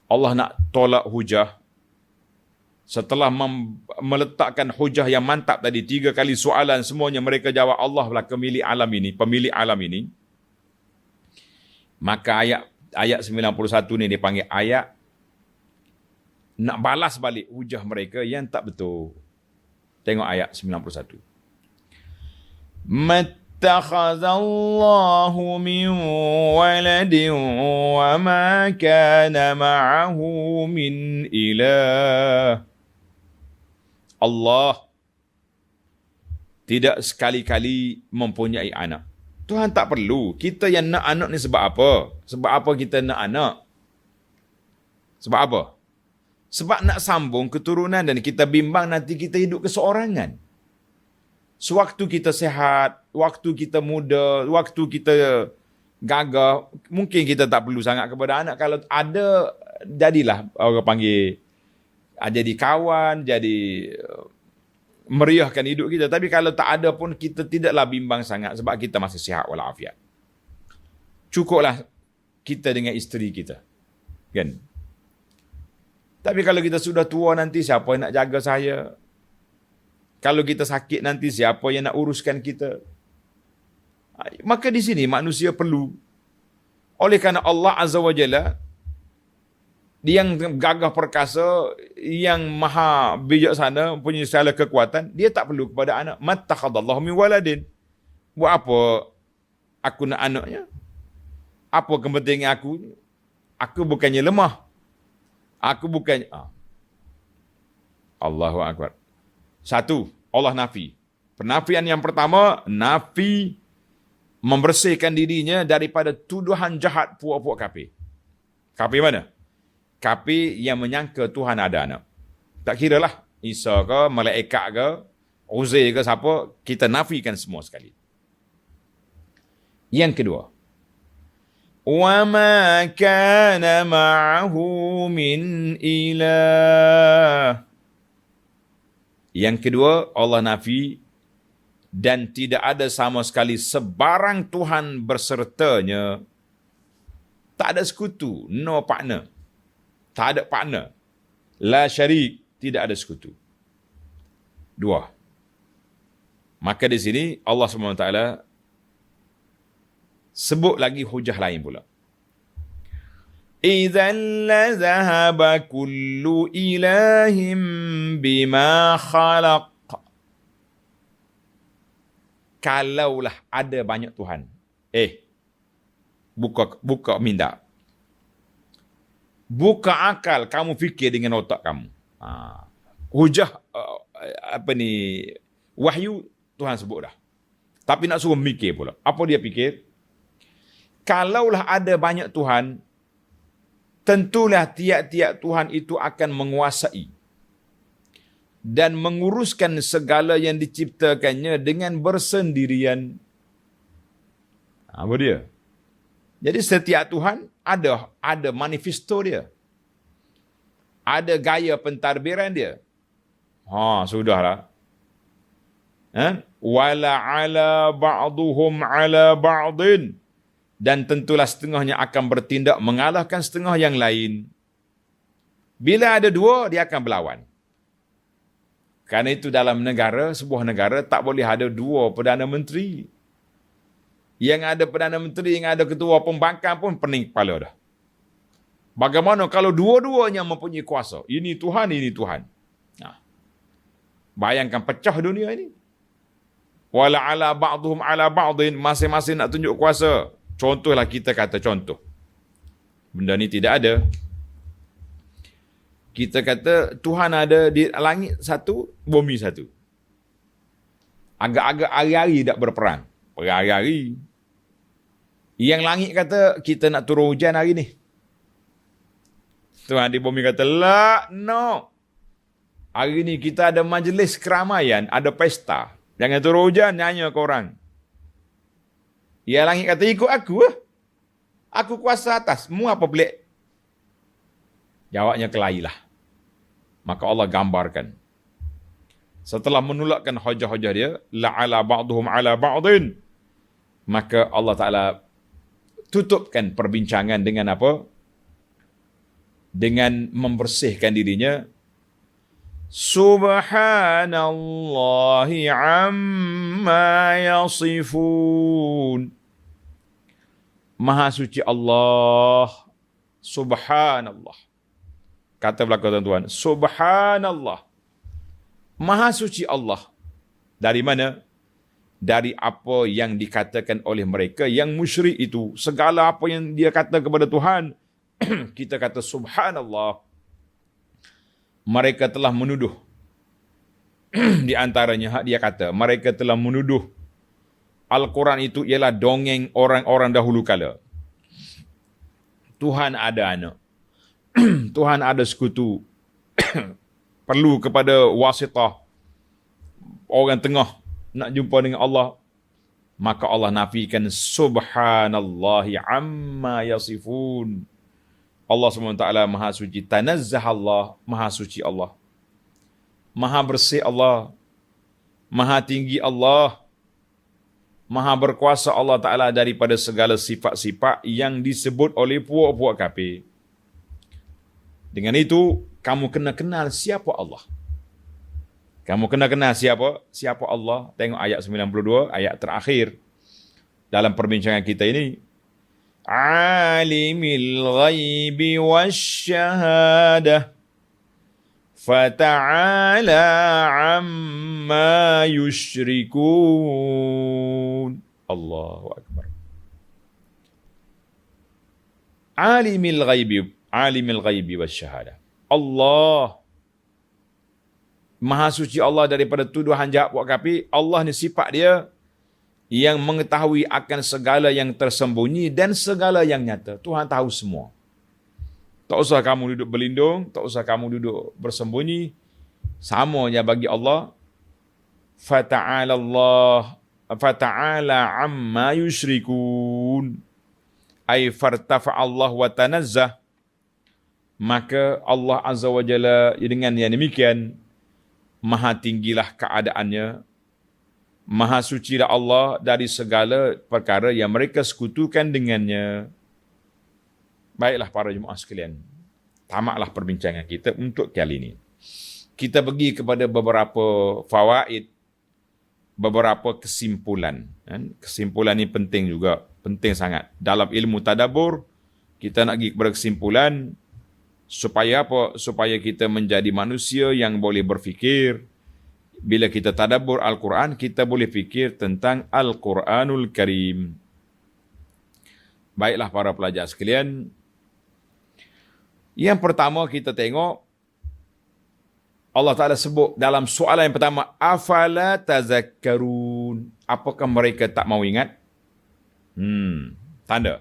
S1: Allah nak tolak hujah. Setelah meletakkan hujah yang mantap tadi, 3 kali soalan semuanya mereka jawab Allah lah pemilik alam ini. Maka ayat 91 ni dipanggil ayat nak balas balik hujah mereka yang tak betul. Tengok ayat 91. Mattakhazallahu min waladin wa ma kana ma'ahu min ilah. Allah tidak sekali-kali mempunyai anak. Tuhan tak perlu. Kita yang nak anak ni sebab apa? Sebab apa kita nak anak? Sebab apa? Sebab nak sambung keturunan dan kita bimbang nanti kita hidup keseorangan. Sewaktu kita sehat, waktu kita muda, waktu kita gagah, mungkin kita tak perlu sangat kepada anak. Kalau ada, jadilah orang panggil, jadi kawan, jadi meriahkan hidup kita. Tapi kalau tak ada pun kita tidaklah bimbang sangat sebab kita masih sihat walafiat. Cukuplah kita dengan isteri kita. Kan? Tapi kalau kita sudah tua nanti, siapa yang nak jaga saya? Kalau kita sakit nanti, siapa yang nak uruskan kita? Maka di sini manusia perlu. Oleh kerana Allah Azza wa Jalla, yang gagah perkasa, yang maha bijaksana, punya segala kekuatan, dia tak perlu kepada anak. Mattakhadallahu min waladin. Buat apa aku nak anaknya? Apa kepentingan aku? Aku bukannya lemah. Aku bukannya... Allahu Akbar. Satu, Allah nafi. Penafian yang pertama, nafi membersihkan dirinya daripada tuduhan jahat puak-puak kafir. Kafir mana? Kafir yang menyangka Tuhan ada anak. Tak kira lah Isa ke, malaikat ke, Uzair ke siapa, kita nafikan semua sekali. Yang kedua, وَمَا كَانَ مَعَهُ مِنْ إِلَهٍ. Yang kedua, Allah nafi dan tidak ada sama sekali sebarang Tuhan bersertanya. Tak ada sekutu, no partner. Tak ada partner. La syarik, tidak ada sekutu. Dua. Maka di sini Allah SWT sebut lagi hujah lain pula. Idzan la zahaba kullu ilahim bima khalaq. Kalaulah ada banyak Tuhan. Buka minda. Buka akal, kamu fikir dengan otak kamu. Hujah wahyu Tuhan sebut dah. Tapi nak suruh mikir pula. Apa dia fikir? Kalaulah ada banyak Tuhan, tentulah tiap-tiap Tuhan itu akan menguasai dan menguruskan segala yang diciptakannya dengan bersendirian. Apa dia? Jadi setiap Tuhan ada manifesto dia. Ada gaya pentadbiran dia. Sudahlah. Wala ala ba'duhum ala ba'din. Dan tentulah setengahnya akan bertindak mengalahkan setengah yang lain. Bila ada dua, dia akan berlawan. Kerana itu dalam sebuah negara, tak boleh ada dua Perdana Menteri. Yang ada Perdana Menteri, yang ada ketua pembangkang pun pening kepala dah. Bagaimana kalau dua-duanya mempunyai kuasa? Ini Tuhan, ini Tuhan. Nah, bayangkan pecah dunia ini. Wala ala ba'dhum ala ba'dhin, masing-masing nak tunjuk kuasa. Contohlah kita kata contoh. Benda ni tidak ada. Kita kata Tuhan ada di langit satu, bumi satu. Agak-agak hari-hari tak berperang. Hari-hari. Yang langit kata kita nak turun hujan hari ni. Tuhan di bumi kata, lah, no. Hari ni kita ada majlis keramaian, ada pesta. Jangan turun hujan, nyanyi korang. Ya langit kata, ikut aku lah. Aku kuasa atas. Mu apa pelik? Jawabnya kelahilah. Maka Allah gambarkan. Setelah menolakkan hujah-hujah dia, la'ala ba'duhum ala ba'dhin. Maka Allah Ta'ala tutupkan perbincangan dengan apa? Dengan membersihkan dirinya. Subhanallahi amma yasifun. Maha suci Allah. Subhanallah. Kata belakang tuan-tuan. Subhanallah. Maha suci Allah. Dari mana? Dari apa yang dikatakan oleh mereka yang musyrik itu. Segala apa yang dia kata kepada Tuhan. Kita kata subhanallah. Mereka telah menuduh. Di antaranya dia kata. Mereka telah menuduh. Al-Quran itu ialah dongeng orang-orang dahulu kala. Tuhan ada anak. Tuhan ada sekutu. Perlu kepada wasitah. Orang tengah nak jumpa dengan Allah. Maka Allah nafikan subhanallahi amma yasifun. Allah SWT maha suci. Tanazzah Allah. Maha suci Allah. Maha bersih Allah. Maha tinggi Allah. Maha berkuasa Allah Ta'ala daripada segala sifat-sifat yang disebut oleh puak-puak kafir. Dengan itu, kamu kena kenal siapa Allah. Kamu kena kenal siapa Allah. Tengok ayat 92, ayat terakhir dalam perbincangan kita ini. Alimil ghaibi wasyahadah. Fata'ala amma yushrikun. Allahu Akbar. Alimil ghaibi wasyahadah. Allah. Maha suci Allah daripada tuduhan jahat buat kafir. Allah ni sifat dia yang mengetahui akan segala yang tersembunyi dan segala yang nyata. Tuhan tahu semua. Tak usah kamu duduk berlindung, tak usah kamu duduk bersembunyi. Samanya bagi Allah. Fata'ala amma yushrikun. Ay fartafa Allah wa tanazzah. Maka Allah Azza wa Jalla dengan yang demikian, maha tinggilah keadaannya. Maha sucilah Allah dari segala perkara yang mereka sekutukan dengannya. Baiklah para jemaah sekalian, tamatlah perbincangan kita untuk kali ini. Kita pergi kepada beberapa fawaid, beberapa kesimpulan. Kesimpulan ini penting juga, penting sangat. Dalam ilmu tadabbur, kita nak pergi kepada kesimpulan supaya apa? Supaya kita menjadi manusia yang boleh berfikir. Bila kita tadabbur Al-Quran, kita boleh fikir tentang Al-Quranul Karim. Baiklah para pelajar sekalian, yang pertama kita tengok, Allah Ta'ala sebut dalam soalan yang pertama, afala tazakkarun. Apakah mereka tak mau ingat? Tanda.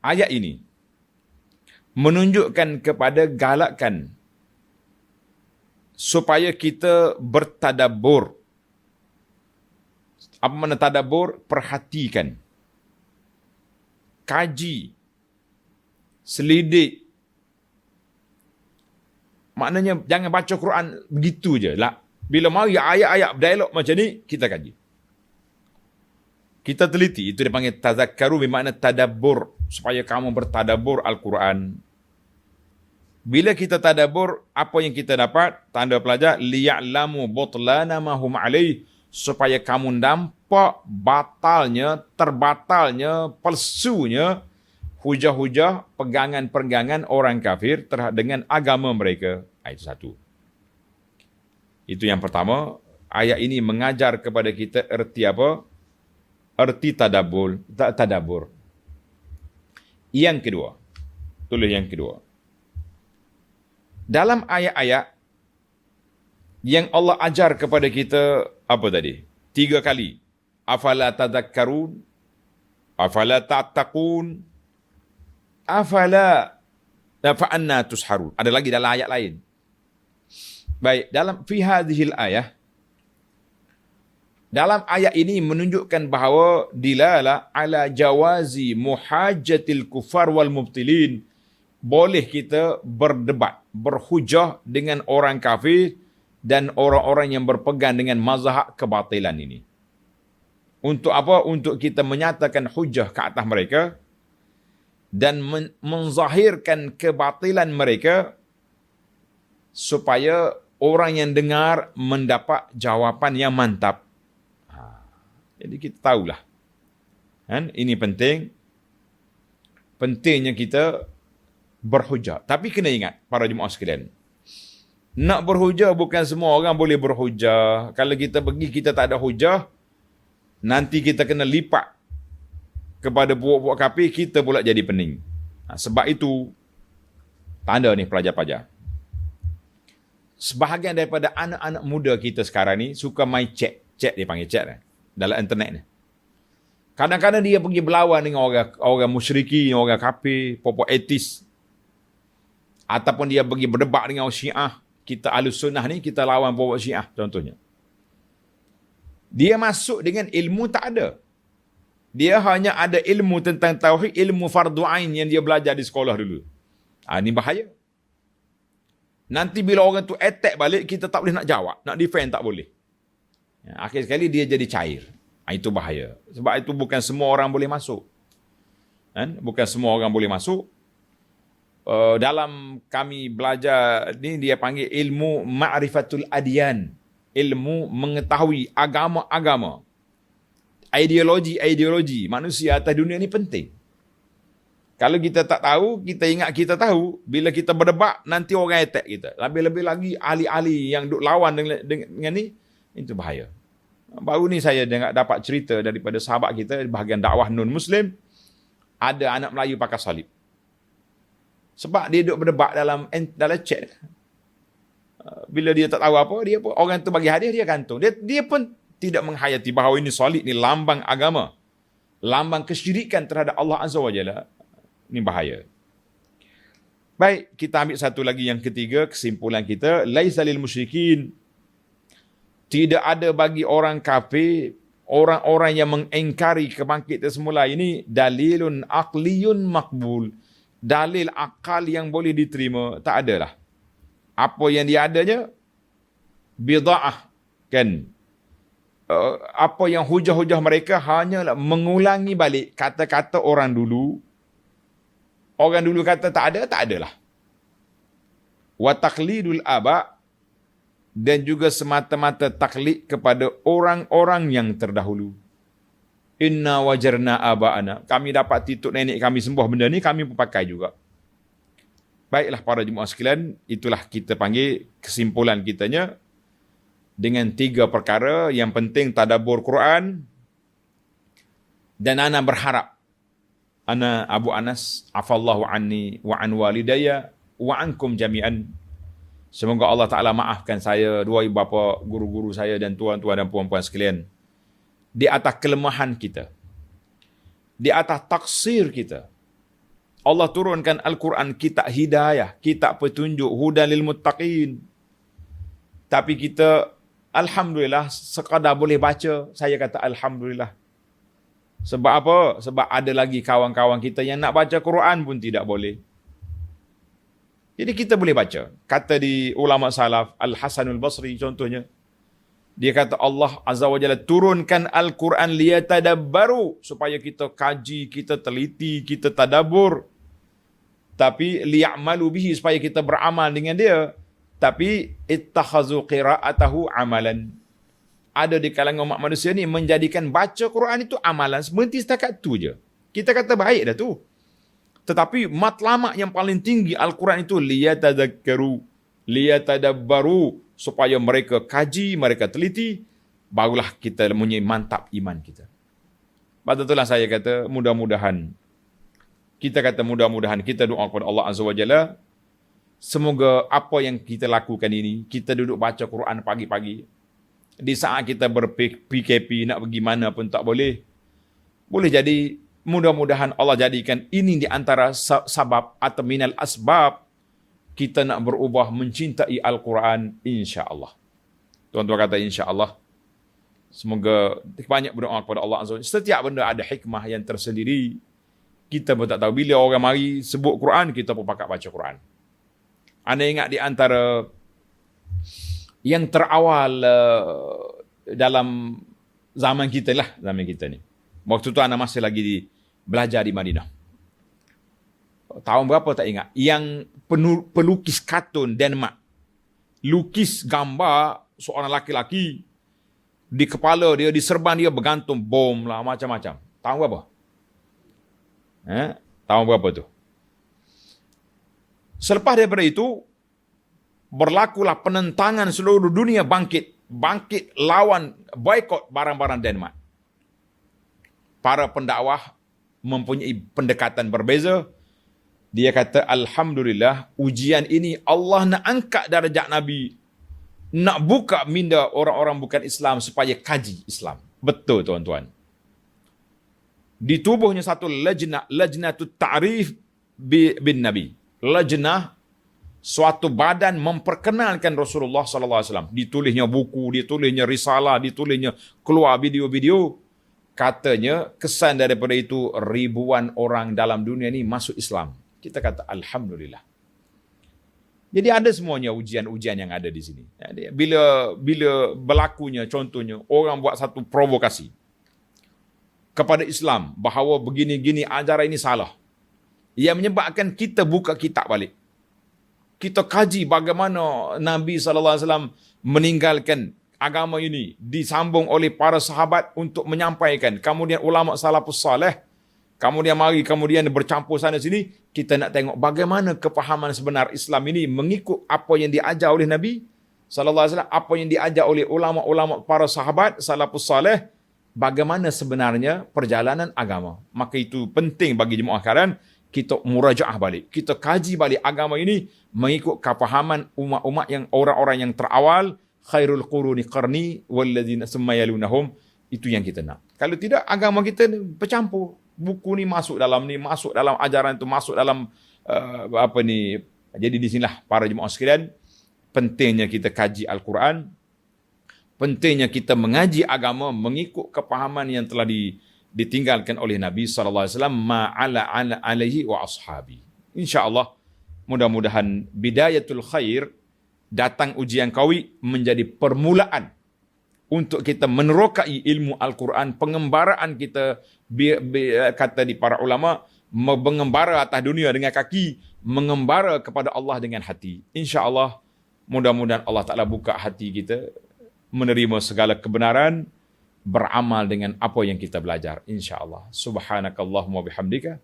S1: Ayat ini menunjukkan kepada galakan supaya kita bertadabbur. Apa makna tadabbur? Perhatikan. Kaji. Selidik. Maknanya jangan baca Quran begitu je. Lah, bila mari ayat-ayat berdialog macam ni, kita kaji. Kita teliti. Itu dipanggil tazakkaru, bermakna tadabbur. Supaya kamu bertadabbur Al-Quran. Bila kita tadabbur, apa yang kita dapat? Tanda pelajar, liya'lamu butlana ma hum alaih. Supaya kamu nampak batalnya, terbatalnya, palsunya hujah-hujah, pegangan-pegangan orang kafir terhadap dengan agama mereka. Itu satu. Itu yang pertama. Ayat ini mengajar kepada kita erti apa? Erti tadabbur. Yang kedua. Tulis yang kedua. Dalam ayat-ayat yang Allah ajar kepada kita apa tadi? 3 kali. Afala tadhakkarun, afala ta'taqun, afala fa'anna tusharun. Ada lagi dalam ayat lain. Baik, dalam fi hadhil ayah, dalam ayat ini menunjukkan bahawa dilala ala jawazi muhajjatil kufar wal mubtilin. Boleh kita berdebat, berhujah dengan orang kafir dan orang-orang yang berpegang dengan mazhab kebatilan ini. Untuk apa? Untuk kita menyatakan hujah ke atas mereka dan menzahirkan kebatilan mereka supaya orang yang dengar mendapat jawapan yang mantap. Jadi kita tahulah. Ini penting. Pentingnya kita berhujah. Tapi kena ingat para jemaah sekalian. Nak berhujah bukan semua orang boleh berhujah. Kalau kita pergi kita tak ada hujah, nanti kita kena lipat kepada puak-puak kafir, kita pula jadi pening. Sebab itu, tanda ni pelajar-pelajar. Sebahagian daripada anak-anak muda kita sekarang ni suka main chat dia panggil chat dalam internet ni. Kadang-kadang dia pergi berlawan dengan orang musyriki, orang kafir, popok etis. Ataupun dia pergi berdebat dengan orang Syiah. Kita Ahlus Sunnah ni, kita lawan popok Syiah contohnya. Dia masuk dengan ilmu tak ada. Dia hanya ada ilmu tentang tauhid, ilmu fardu ain yang dia belajar di sekolah dulu. Ini bahaya. Nanti bila orang tu attack balik, kita tak boleh nak jawab. Nak defend tak boleh. Akhir sekali dia jadi cair. Itu bahaya. Sebab itu bukan semua orang boleh masuk. Bukan semua orang boleh masuk. Dalam kami belajar ni, dia panggil ilmu ma'rifatul adyan. Ilmu mengetahui agama-agama. Ideologi manusia atas dunia ni penting. Kalau kita tak tahu, kita ingat kita tahu. Bila kita berdebat, nanti orang attack kita. Lebih-lebih lagi ahli-ahli yang duk lawan dengan ni, itu bahaya. Baru ni saya dapat cerita daripada sahabat kita, bahagian dakwah non-Muslim, ada anak Melayu pakai salib. Sebab dia duk berdebat dalam chat. Bila dia tak tahu apa, orang tu bagi hadiah, dia gantung. Dia pun tidak menghayati bahawa ini salib ni lambang agama. Lambang kesyirikan terhadap Allah Azza wa Jalla. Ini bahaya. Baik, kita ambil satu lagi yang ketiga, kesimpulan kita. Laisa lil musyrikin. Tidak ada bagi orang kafir, orang-orang yang mengingkari kebangkitan semula ini, dalilun aqliyun makbul. Dalil akal yang boleh diterima. Tak adalah. Apa yang dia adanya? Bida'ah. Kan? Apa yang hujah-hujah mereka hanyalah mengulangi balik kata-kata orang dulu. Orang dulu kata tak adalah. Wa taqlidul aba, dan juga semata-mata taklid kepada orang-orang yang terdahulu. Inna wajarna aba'ana. Kami dapat tituk nenek kami sembah benda ni, kami pun pakai juga. Baiklah para jemaah sekalian, itulah kita panggil kesimpulan kitanya dengan 3 perkara. Yang penting tadabbur Quran. Dan ana berharap, ana Abu Anas, afallahu anni wa an walidayya wa ankum jami'an. Semoga Allah Ta'ala maafkan saya, dua ibu bapa, guru-guru saya dan tuan-tuan dan puan-puan sekalian. Di atas kelemahan kita. Di atas taksir kita. Allah turunkan Al-Quran, kitab hidayah, kitab petunjuk, hudan lil muttaqin. Tapi kita, alhamdulillah, sekadar boleh baca, saya kata alhamdulillah. Sebab apa? Sebab ada lagi kawan-kawan kita yang nak baca Quran pun tidak boleh. Jadi kita boleh baca. Kata di ulama salaf, Al-Hasanul Basri contohnya. Dia kata Allah Azza wa Jalla turunkan Al-Quran liyatadabbaru. Supaya kita kaji, kita teliti, kita tadabbur. Tapi liya'malu bihi, supaya kita beramal dengan dia. Tapi ittakhazu qira'atahu amalan. Ada di kalangan umat manusia ni menjadikan baca Quran itu amalan. Berhenti setakat tu je. Kita kata baik dah tu. Tetapi matlamat yang paling tinggi Al-Quran itu liyatadakkaru, liyatadabbaru, supaya mereka kaji, mereka teliti, barulah kita mempunyai mantap iman kita. Pada itulah saya kata mudah-mudahan kita doa kepada Allah Azza wa Jalla, semoga apa yang kita lakukan ini, kita duduk baca Quran pagi-pagi, di saat kita ber-PKP nak pergi mana pun tak boleh jadi, mudah-mudahan Allah jadikan ini di antara sabab atau minal asbab kita nak berubah mencintai Al-Quran, insya-Allah. Tuan-tuan kata insya-Allah. Semoga banyak berdoa kepada Allah Azza wa Jalla. Setiap benda ada hikmah yang tersendiri. Kita pun tak tahu. Bila orang mari sebut Quran, kita pun pakat baca Quran. Anda ingat di antara yang terawal dalam zaman kita ni. Waktu tu anda masih lagi belajar di Madinah. Tahun berapa tak ingat. Yang pelukis kartun Denmark. Lukis gambar seorang laki-laki. Di kepala dia, di serban dia bergantung bom lah, macam-macam. Tahun berapa? Tahun berapa tu? Selepas daripada itu, berlakulah penentangan seluruh dunia bangkit lawan boikot barang-barang Denmark. Para pendakwah mempunyai pendekatan berbeza. Dia kata, Alhamdulillah, ujian ini Allah nak angkat darjat Nabi, nak buka minda orang-orang bukan Islam supaya kaji Islam. Betul tuan-tuan. Di tubuhnya satu lajnatut ta'rif bin Nabi. Lajnah, suatu badan memperkenalkan Rasulullah sallallahu alaihi wasallam. Ditulisnya buku, ditulisnya risalah, ditulisnya keluar video-video. Katanya kesan daripada itu ribuan orang dalam dunia ini masuk Islam. Kita kata alhamdulillah. Jadi ada semuanya ujian-ujian yang ada di sini. Bila berlakunya, contohnya orang buat satu provokasi kepada Islam bahawa begini-gini ajaran ini salah, yang menyebabkan kita buka kitab balik. Kita kaji bagaimana Nabi SAW meninggalkan agama ini, disambung oleh para sahabat untuk menyampaikan. Kemudian ulama salafus salih, kemudian bercampur sana sini. Kita nak tengok bagaimana kefahaman sebenar Islam ini mengikut apa yang diajar oleh Nabi SAW, apa yang diajar oleh ulama-ulama para sahabat salafus salih, bagaimana sebenarnya perjalanan agama. Maka itu penting bagi jemaah sekalian, kita murajaah balik. Kita kaji balik agama ini mengikut kefahaman umat-umat yang orang-orang yang terawal, khairul quruni qarni walladzina summa yalunahum. Itu yang kita nak. Kalau tidak, agama kita bercampur. Buku ni masuk dalam ajaran itu, masuk dalam Jadi di sinilah para jemaah sekalian, pentingnya kita kaji Al-Quran, pentingnya kita mengaji agama mengikut kepahaman yang telah ditinggalkan oleh Nabi sallallahu alaihi wasallam, ma'ala alaihi wa ashabi. Insya-Allah, mudah-mudahan bidayatul khair, datang ujian kawi, menjadi permulaan untuk kita menerokai ilmu Al-Quran, pengembaraan kita, kata di para ulama, mengembara atas dunia dengan kaki, mengembara kepada Allah dengan hati. InsyaAllah, mudah-mudahan Allah Ta'ala buka hati kita, menerima segala kebenaran, beramal dengan apa yang kita belajar. InsyaAllah. Subhanakallahumma bihamdika.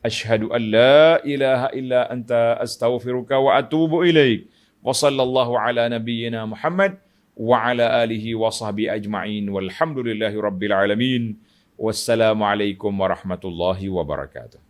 S1: Ashhadu an la ilaha illa anta astaghfiruka wa atubu ilaik. Wa sallallahu ala nabiyyina Muhammad wa ala alihi wa sahbihi ajma'in. Walhamdulillahi rabbil alamin. Wassalamualaikum warahmatullahi wabarakatuh.